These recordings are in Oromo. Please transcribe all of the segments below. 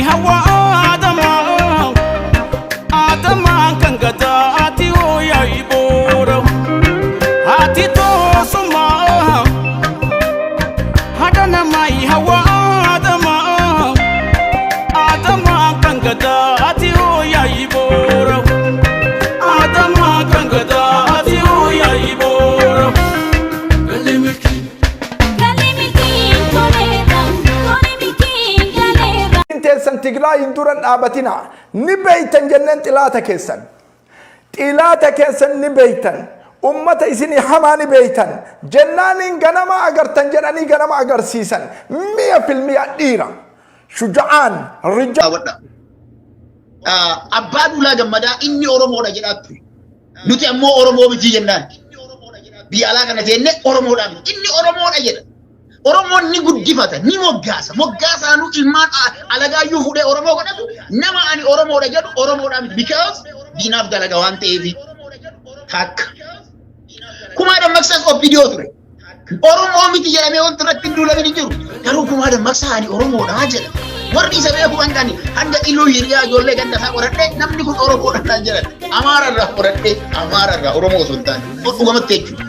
hawa adama kangata ati oya iboro ati to suma hadana mai hawa adama kangata ati oya iboro adama kangata ati oya iboro galimiki teessan Tigraay duran dhaabatina ni beeytan jenneen xilaata keessan ni beeytan ummata isinii hamaa ni beeytan jennaaniin ganama agartan jedhanii ganama agarsiisan mi'a filmiya dhiira shuja'aan rijaa abbaa Duulaa Gammadaa inni Oromoodha jedhaatti nuti ammoo Oromoo miti jennaan biyya alaa kana teenne Oromoodha miti inni Oromoodha jedha Oromoon ni guddifata ni moggaasa nu ilmaan alagaayyuu fuudhee Oromoo godhatu nama ani Oromoodha jedhu Oromoodha miti because diinaaf dalaga waan ta'eef takka Kumaa Dammaqsaas Obbidiyoo ture Oromoo miti jedhamee wanti irratti duulamee ni jiru garuu Kumaa Dammaqsaa ani Oromoodha jedha warri isa beeku hangani hanga iluu hiriyaa ijoollee ganda isaa qoradhee namni kun Oromoodha naan jedhan Amaararraa qoradhee Amaararraa Oromoo osoo hin taane dhugumatti jechuudha.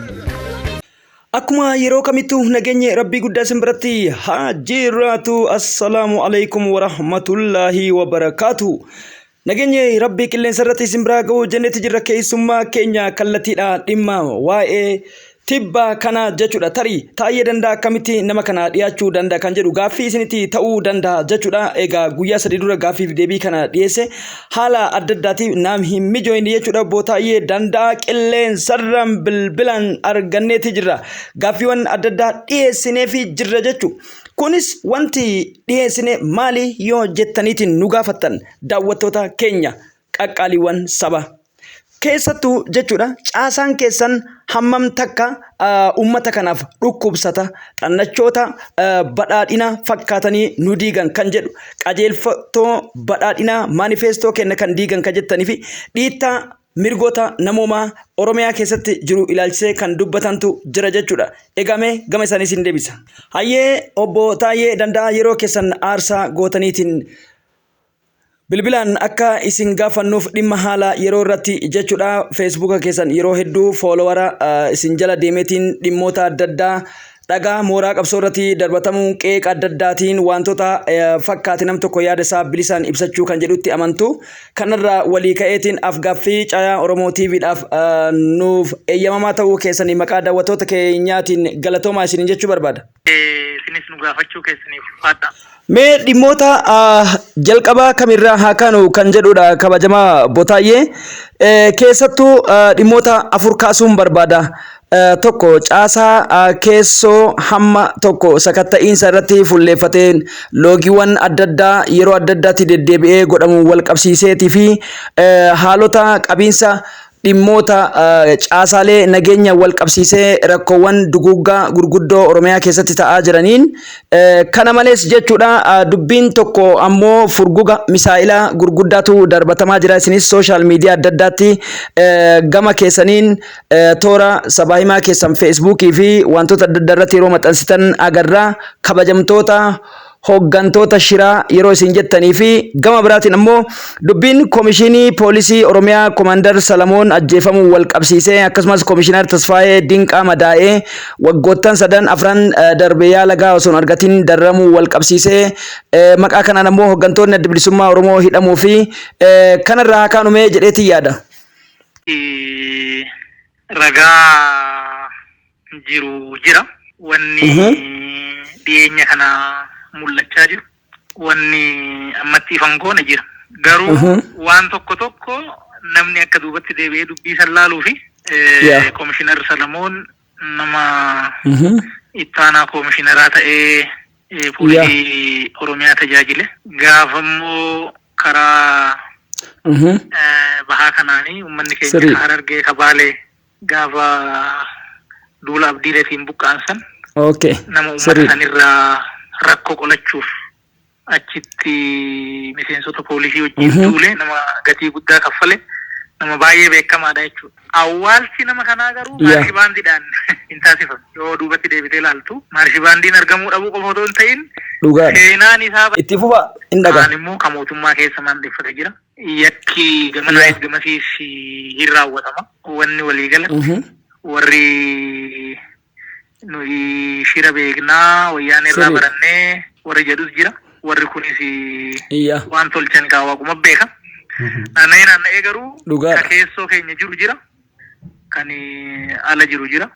Akkuma yeroo kamittuu nageenye rabbii guddaa isin biratti haa jiraatu. Assalaamu alaykum wa rahmatullahi wa barakaatu. Nageenye rabbii qilleensa irratti isin biraa ga'uu jennetti jirra keessummaa keenya kallattiidha dhimma waa'ee tibba kana jechuudha tarii taa'ee danda'a akkamitti nama kana dhiyaachuu danda'a kan jedhu gaaffii isinitti ta'uu danda'a jechuudha. Egaa guyyaa sadii dura gaaffiif deebii kana dhiyeesse haala adda addaatiin naam hin mijoofne jechuudha. Bootaa'ee danda'a qilleensarraan bilbilaan arganneeti jirra. Gaaffiiwwan adda addaa dhiyeessineefi jirra jechuudha. Kunis wanti dhiyeessine maali yoo jettaniitiin nu gaafattan daawwattoota keenya qaqqaaliiwwan saba keessattuu jechuudha. Caasaan keessan hammam takka ummata kanaaf dhukkubsata xannachoota badhaadhina fakkaatanii nu diigan kan jedhu qajeelfatoo badhaadhina maanifeestoo kenna kan diigan kan jettanii fi dhiittaa mirgoota namoomaa Oromiyaa keessatti jiru ilaalchisee kan dubbatantu jira jechuudha. Eegamee gama isaanii isin deebisa. Hayyee obbo Taayee Danda'a yeroo keessan aarsaa gootaniitiin bilbilaan akka isin gaafannuuf dhimma haala yeroo irratti jechuudha. Facebook keessan yeroo hedduu foolowara isin jala deemeetiin dhimmoota adda addaa dhagaa mooraa qabsoo irratti darbatamuu qeeqa adda addaatiin wantoota fakkaate nam tokko yaada isaa bilisaan ibsachuu kan jedhutti amantu kanarraa walii ka'eetiin afgaaffii caayaa Oromoo TVdhaaf nuuf eeyyamamaa ta'uu keessanii maqaa daawwattoota keenyaatiin galatoomaa isiniin jechuu barbaada. Isinis nu gaafachuu keessaniif faadha. Mee dhimmoota jalqabaa kamirraa haa kaanu kan jedhudha kabajamaa Botaayyee keessattuu dhimmoota afur kaasuun barbaada. Tokko caasaa keessoo hamma tokko sakatta'iinsa irratti fulleeffateen loogiiwwan adda addaa yeroo adda addaatti deddeebi'ee godhamu wal qabsiiseetii fi haalota qabiinsa dhimmoota caasaalee nageenya wal qabsiisee rakkoowwan duguuggaa gurguddoo Oromiyaa keessatti ta'aa jiraniin kana malees jechuudha dubbiin tokko ammoo furguga misaa'ilaa gurguddaatu darbatamaa jira. Isinis sooshaal miidiyaa adda addaatti gama keessaniin toora sabaa himaa keessan feesbuukii fi wantoota adda addaa irratti yeroo maxxansitan agarra. Kabajamtoota hooggantoota shiraa yeroo isin jettanii fi gama biraatiin ammoo dubbiin koomishinii poolisii Oromiyaa Komaander Salamoon ajjeefamuu wal qabsiisee akkasumas koomishinar Tasfaayee Dinqaa madaa'ee waggoottan 3-4 darbee yaala gahaa osoo hin argatin darramuu wal qabsiisee maqaa kanaan ammoo hooggantoonni adda bilisummaa Oromoo hidhamuu fi kanarraa haa kaanumee jedheetii yaada. Ragaa jira wanni dhiyeenya kana mul'achaa jiru wanni ammatti ifan goone jira garuu waan tokko namni akka duubatti deebi'ee dubbii san laaluu fi koomishinar Salamoon nama ittaanaa koomishineraa ta'ee poolisii Oromiyaa tajaajile gaafammoo karaa bahaa kanaanii uummanni keenya Harargee Kabaalee gaafa duula abdiileetiin buqqaansan nama uummata sanirraa rakkoo qolachuuf achitti miseensota poolisii wajjin duule nama gatii guddaa kaffale nama baay'ee beekamaadha jechuudha. Awwaalchi nama kanaa garuu maarshi baandiidhaan hin taasifamu. Yoo duubatti deebitee ilaaltu maarshi baandiin argamuu dhabuu qofa otoo hin ta'in seenaan isaa itti fufa hin dhagaa. Kaan immoo kan mootummaa keessa maandeffate jira. Yakki gamanaayis gamasiis hin raawwatama. Wanni waliigala warri nuyi shira beeknaa wayyaanee irraa barannee warri jedhus jira. Warri kunis waan tolchan kaawwaquma beeka. Naanna'ee garuu ka keessoo keenya jiru jira. Kan ala jiru jira.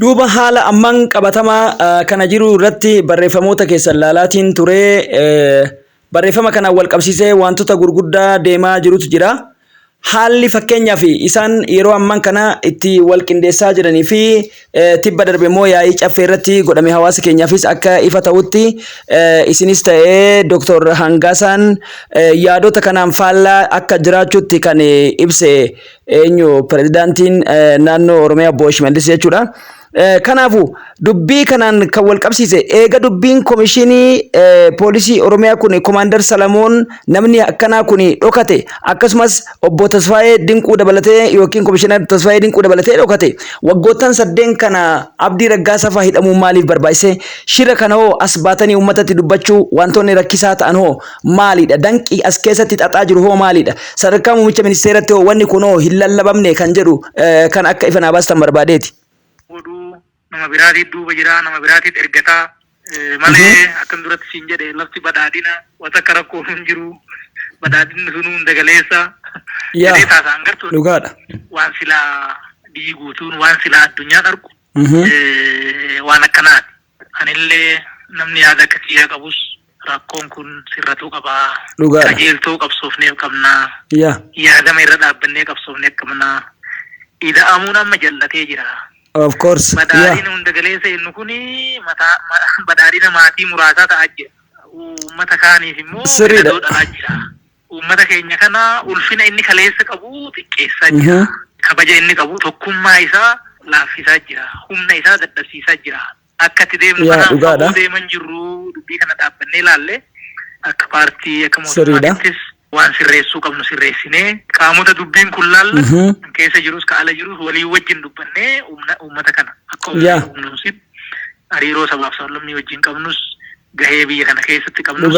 Duuba haala amman qabatamaa kana jiru irratti barreeffamoota keessan laalaatiin ture barreeffama kanaan wal qabsiisee wantoota gurguddaa deemaa jirutu jira. Haalli fakkeenyaaf isaan yeroo amman kana itti wal qindeessaa jiranii fi tibba darbe immoo yaa'ii caffee irratti godhame hawaasa keenyaafis akka ifa ta'utti isinis ta'ee Dr. Hangaasaan yaadota kanaan faallaa akka jiraachuutti kan ibse eenyu pirezidaantiin naannoo Oromiyaa Obbo Shimallis jechuudha. Kanaafu dubbii kanaan kan wal qabsiise eega dubbiin komishinii poolisii Oromiyaa kun Komaander Salamoon namni akkanaa kun dhokate akkasumas obbo Tasfaayee Dinquu dabalatee yookiin komishinar Tasfaayee Dinquu dabalatee dhokate waggoottan 8 kana Abdii Raggaasaa fa'aa hidhamuu maaliif barbaachise shira kana hoo as baatanii uummatatti dubbachuu wantoonni rakkisaa ta'an hoo maalidha danqii as keessatti xaxaa jiru hoo maalidha sadarkaa muummicha ministeeratti hoo wanni kun hoo hin lallabamne kan jedhu kan akka ifa naa baastan barbaadeeti. Nama biraatiif duuba jira, nama biraatiif ergataa malee akkam duratti siin jedhe lafti badhaadhina wata akka rakkoo hin jiru badhaadhinni sun hunda galeessa jedhee taasaan gartuu waan silaa biyyi guutuun waan silaa addunyaan argu waan akkanaati. Anillee namni yaada akkasii qabus rakkoon kun sirratuu qabaa. Qajeeltoo qabsoofneef qabnaa. Yaadama irra dhaabbannee qabsoofneef qabnaa. Ida'amuun amma jallatee jira. Of course. Badhaadhina hunda galeessa inni kuni badhaadhina maatii muraasaa ta'aa jira. Uummata kaaniif immoo filatoo dhalaa jira. Uummata keenya kana ulfina inni kaleessa qabu xiqqeessaa jira. Kabaja inni qabu tokkummaa isaa laaffisaa jira. Humna isaa dadhabsiisaa jira. Akka itti deemnu kana deeman jirru dubbii kana dhaabbannee ilaalle akka paartii akka mootummaattis waan sirreessuu qabnu sirreessinee qaamota dubbiin kun laalla keessa jirus ka ala jirus walii wajjin dubbannee uummata kana akka uumnuusit hariiroo sabaaf sablammii wajjin qabnus gahee biyya kana keessatti qabnus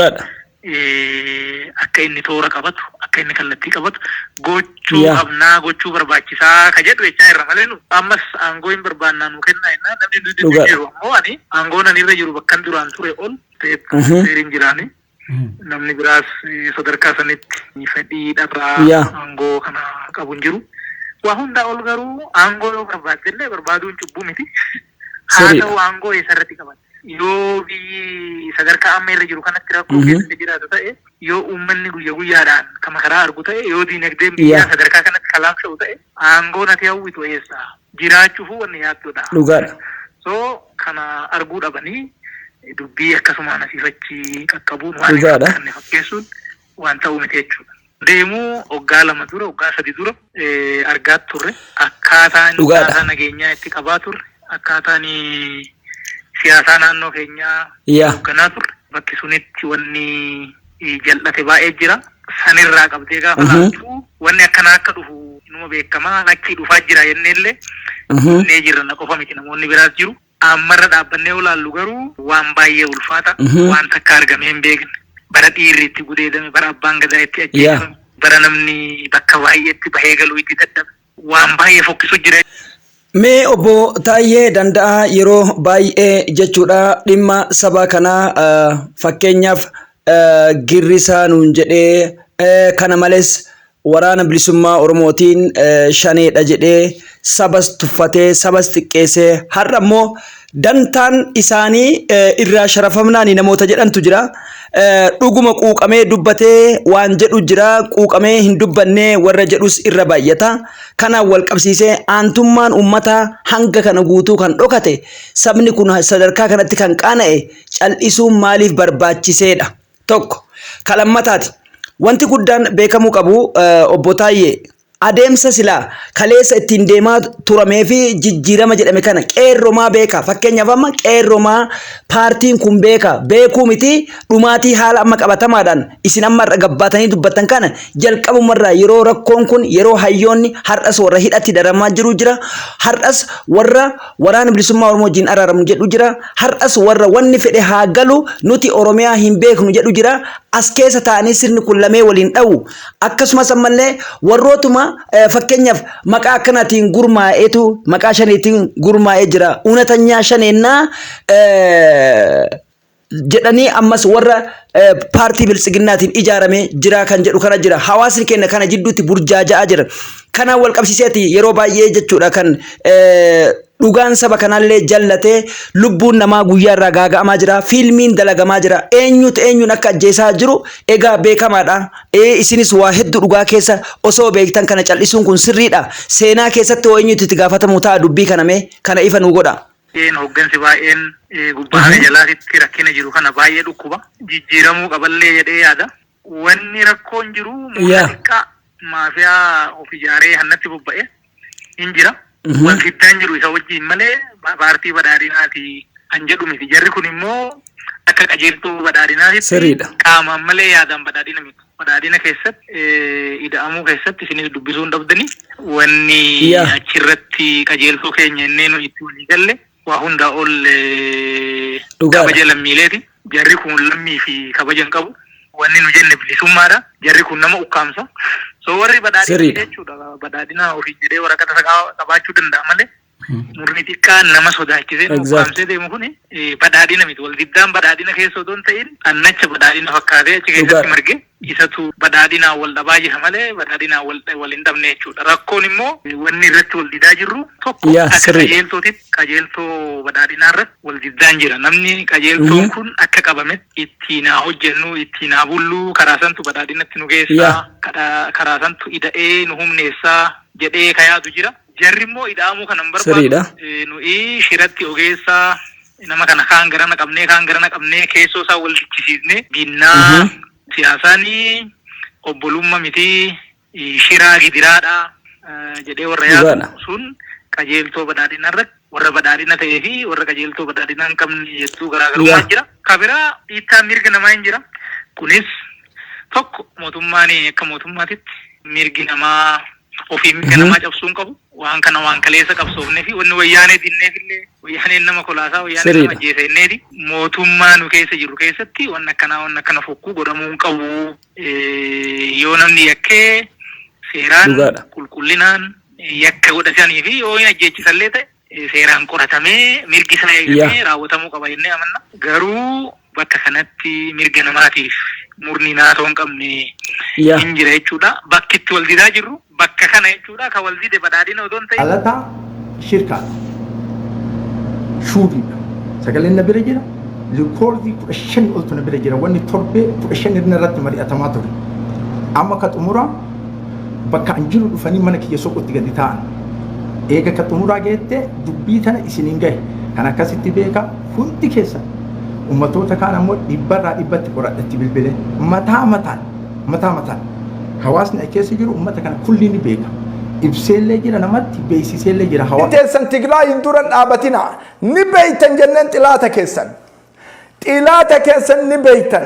akka inni toora qabatu akka inni kallattii qabatu gochuu qabnaa gochuu barbaachisaa ka jedhu jechaa irra malee nu ammas aangoo hin barbaannaa nu kennaa jennaan namni nuti jiru ammoo ani aangoon ani irra jiru bakkan duraan ture ol seeriin jiraanii. Namni biraas sadarkaa sanitti fedhii dhabaa aangoo kana qabu hin jiru. Waa hundaa ol garuu aangoo yoo barbaaddellee barbaaduun cubbuu miti. Haa ta'u aangoo eessarratti qaban. Yoo biyyi sadarkaa amma irra jiru kanatti rakkoo keessatti jiraatu ta'e yoo uummanni guyya guyyaadhaan kama karaa argu ta'e yoo diinagdeen biyyaa sadarkaa kanatti kalaamsha'u ta'e aangoo nati hawwitu eessa jiraachuufuu wanni yaaddoodha. So kana arguu dhabanii dubbii akkasumaan asiifachi qaqqabuun waan kan fakkeessuun waan ta'uu miti jechuudha. Deemuu waggaa 2 dura waggaa 3 dura argaa turre akkaataa nageenyaa itti qabaa turre akkaataan siyaasaa naannoo keenyaa hoogganaa turre bakki sunitti wanni jal'ate baay'ee jira. Sanirraa qabdee gaafa laattu wanni akkanaa akka dhufu inuma beekamaa lakkii dhufaa jira jenneellee nee jirra na qofa miti namoonni biraas jiru. Ammarra dhaabbannee olaallu garuu waan baay'ee ulfaata waan takka argamee hin beekne bara dhiirri itti gudeedame bara abbaan gadaa itti ajjeefame bara namni bakka baay'eetti bahee galuu itti dadhabe waan baay'ee fokkisu jira. Mee obbo Taayyee Danda'aa yeroo baay'ee jechuudha dhimma saba kanaa fakkeenyaaf girrisaa nuun jedhee kana malees waraana bilisummaa Oromootiin shaneedha jedhee sabas tuffatee sabas xiqqeessee har'a immoo dantaan isaanii irraa sharafamnaani namoota jedhantu jira. Dhuguma quuqamee dubbatee waan jedhu jira quuqamee hin dubbannee warra jedhus irra baay'ata. Kanaan wal qabsiisee aantummaan uummataa hanga kana guutuu kan dhokate sabni kun sadarkaa kanatti kan qaana'e cal'isuun maaliif barbaachiseedha. Tokko kalammataati. Wanti guddaan beekamuu qabu obbo Taayyee adeemsa silaa kaleessa ittiin deemaa turamee fi jijjiirama jedhame kana qeerromaa beeka. Fakkeenyaaf amma qeerromaa paartiin kun beekuu miti dhumaatii haala amma qabatamaadhaan isin amma irra gabbaatanii dubbattan kana jalqabumarraa yeroo rakkoon kun yeroo hayyoonni har'as warra hidhatti daramaa jiru jira, har'as warra waraana bilisummaa Oromoo wajjin araaramu jedhu jira, har'as warra wanni fedhe haa galu nuti Oromiyaa hin beeknu jedhu jira. As keessa ta'anii sirni kun lamee waliin dha'u. Akkasumas ammallee warrootuma fakkeenyaaf maqaa akkanaatiin gurmaa'eetu maqaa shaniitiin gurmaa'ee jira. Unatanyaa shaneennaa jedhanii ammas warra paartii biltsiginnaatiin ijaaramee jira kan jedhu kana jira. Hawaasni keenya kana jidduutti burjaaja'aa jira. Kanaan wal qabsiiseeti yeroo baay'ee jechuudha kan dhugaan saba kanallee jallatee lubbuun namaa guyyaa irraa gaaga'amaa jira. Fiilmiin dalagamaa jira. Eenyuun akka ajjeesaa jiru egaa beekamaadha. Isinis waa hedduu dhugaa keessa osoo beektan kana cal'isuun kun sirriidha. Seenaa keessatti hoo eenyutu itti gaafatamu ta'a dubbii kaname kana ifa nu godha. Hoggansi baay'een gubbaa jalaatitti rakkina jiru kana baay'ee dhukkuba. Jijjiiramuu qaballee jedhee yaada. Wanni rakkoon jiru muuziqaa maafiyaa of ijaaree hannatti bobba'e hin jira. Wal giddaan jiru isa wajjin malee paartii badhaadhinaati kan jedhu miti. Jarri kun immoo akka qajeeltuu badhaadhinaatti qaamaan malee yaadaan badhaadhina miti. Badhaadhina keessatti ida'amuu keessatti isinis dubbisuu hin dhabdanii wanni achirratti qajeeltuu keenya innee nu itti walii galle waa hundaa ol kabaja lammiileeti. Jarri kun lammii fi kabaja hin qabu. Wanni nu jenne bilisummaadha. Jarri kun nama ukkaamsa. So warri badhaadhina jechuudha. Badhaadhina ofii jedhee waraqata qabaachuu danda'a malee murni xiqqaan nama sodaachisee ukkaamsee deemu kuni badhaadhina miti. Wal diddaan badhaadhina keessa otoo hin ta'in annacha badhaadhina fakkaatee achi keessatti marge isatu badhaadhinaan wal dhabaa jira malee badhaadhinaan wal hin dhabne jechuudha. Rakkoon immoo wanni irratti wal didaa jirru tokko akka qajeeltootitti qajeeltoo badhaadhinaa irratti wal diddaan jira. Namni qajeeltoon kun akka qabametti ittiin haa hojjennu ittiin haa bullu karaa santu badhaadhinatti nu geessaa karaa santu ida'ee nu humneessaa jedhee kayaatu jira. Jarri immoo ida'amuu kanan barbaadu nuyi shiratti ogeessaa nama kana kaan garana qabnee keessoo isaa wal dichisiisne binnaa siyaasaanii obbolummaa miti shiraa gidiraadha jedhee warra yaadu sun qajeeltoo badhaadhinaa irratti warra badhaadhina ta'ee fi warra qajeeltoo badhaadhinaa hin qabne jettuu garaagarummaa jira. Kabiraa dhiittaan mirga namaa hin jira. Kunis tokko mootummaan akka mootummaatitti mirgi namaa ofii mirga namaa cabsuu hin qabu. Waan kana waan kaleessa qabsoofnee fi wanni wayyaanee dinneefillee wayyaaneen nama kolaasaa wayyaaneen nama ajjeeseenneeti mootummaa nu keessa jiru keessatti waan akkana fokkuu godhamuu hin qabu. Yoo namni yakkee seeraan qulqullinaan yakka godhatanii fi yoo hin ajjeechisallee ta'e seeraan qoratamee mirgi isaa eegamee raawwatamuu qaba jennee amanna. Garuu bakka kanatti mirga namaatiif murni naatoo hin qabne hin jira jechuudha. Bakki itti wal didaa jirru bakka kana jechuudha. Kan wal dide badhaadhina odoo hin ta'in. Alataa shirkaadha. Shuubiidha. Sagaleen na bira jira. Rikoordii 15 oltu na bira jira. Wanni torbee 15 irratti mari'atamaa ture. Amma ka xumuraa bakka an jiru dhufanii mana kiyya soqotti gadi ta'an. Eega ka xumuraa geette dubbii tana isiniin gahe. Kan akkasitti beeka hundi keessa. Ummatoota kaan ammoo dhibbarraa dhibbatti qoradhatti bilbilee mataa mataan hawaasni keessa jiru ummata kana kulli ni beeka. Ibseellee jira namatti beeksiseellee jira hawaasni. Teessan Tigraay hin dura dhaabatina ni beeytan jenneen xilaata keessan. Xilaata keessan ni beeytan.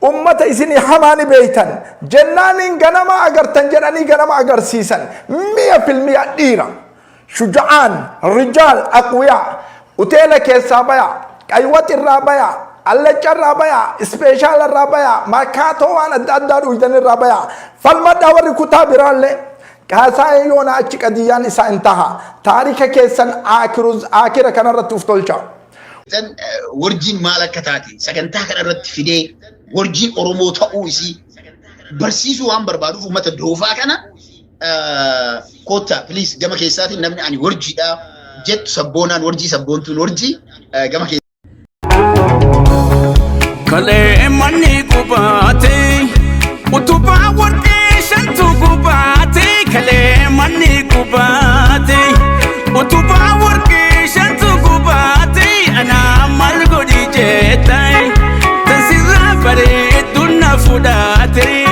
Ummata isinii hamaa ni beeytan. Jennaaniin ganama agartan jedhanii ganama agarsiisan. Mi'a filmiya dhiira. Shuja'aan, rijaal, aqwiyaa. Uteela keessaa bayaa. Qaywat irraa bayaa. Allacha irraa bayaa. Ispeeshaal irraa bayaa. Markaatoo waan adda addaa dhuydan irraa bayaa. Falmadhaa warri kutaa biraallee. Kaasaa yoona achi qadiyyaan isaa hin taha. Taarika keessan akira kanarratti uf tolcha. Warjiin maal akka taate sagantaa kanarratti fidee warjiin Oromoo ta'uu isii barsiisuu waan barbaaduuf uummata doofaa kana koottaa please gama keessaatiin namni ani warjiidha jettu sabboonaan warjii sabboontuun warjii gama keessaa. Kalee manni gubaatee utubaa warqee shantu gubaatee kalee manni gubaatee utubaa warqee shantu gubaatee anaa maal godhi jettee tansirraa bareedduu na fudhatee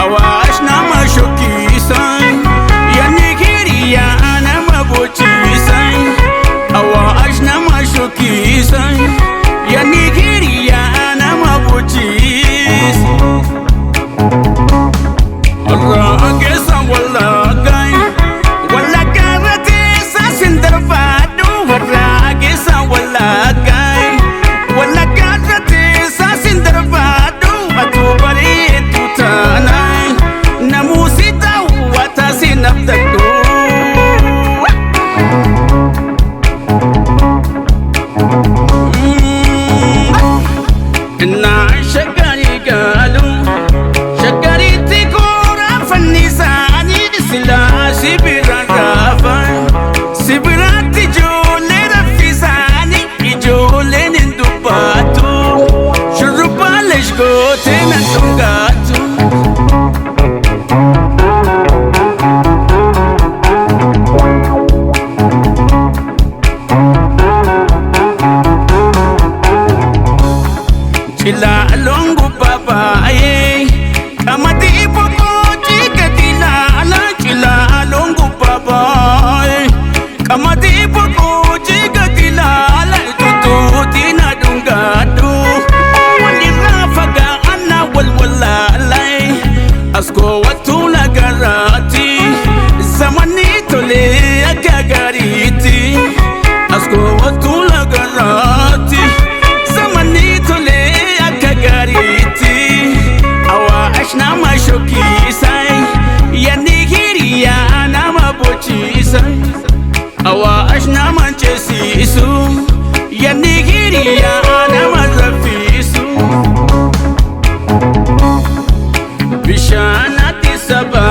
awaash nama shokkiisaa Sirna shagari galu shagari tikura fannisani sila sibira rafa sibira tijole rafisani ijole nindubatu shurupalesh gote nandungatu Chila longu papaye Kamati popo chika tilala Chila longu papaye Kamati popo chika tilala Tututi na dungadu Wali rafaga ana walwalalay Asko watula garati Zamani tole agagariti Asko watula garati Zamani tole gariti awa ashna mashoki sai yani hiriya nama bochi sai awa ashna manchesi su yani hiriya nama zafisu bishana tisaba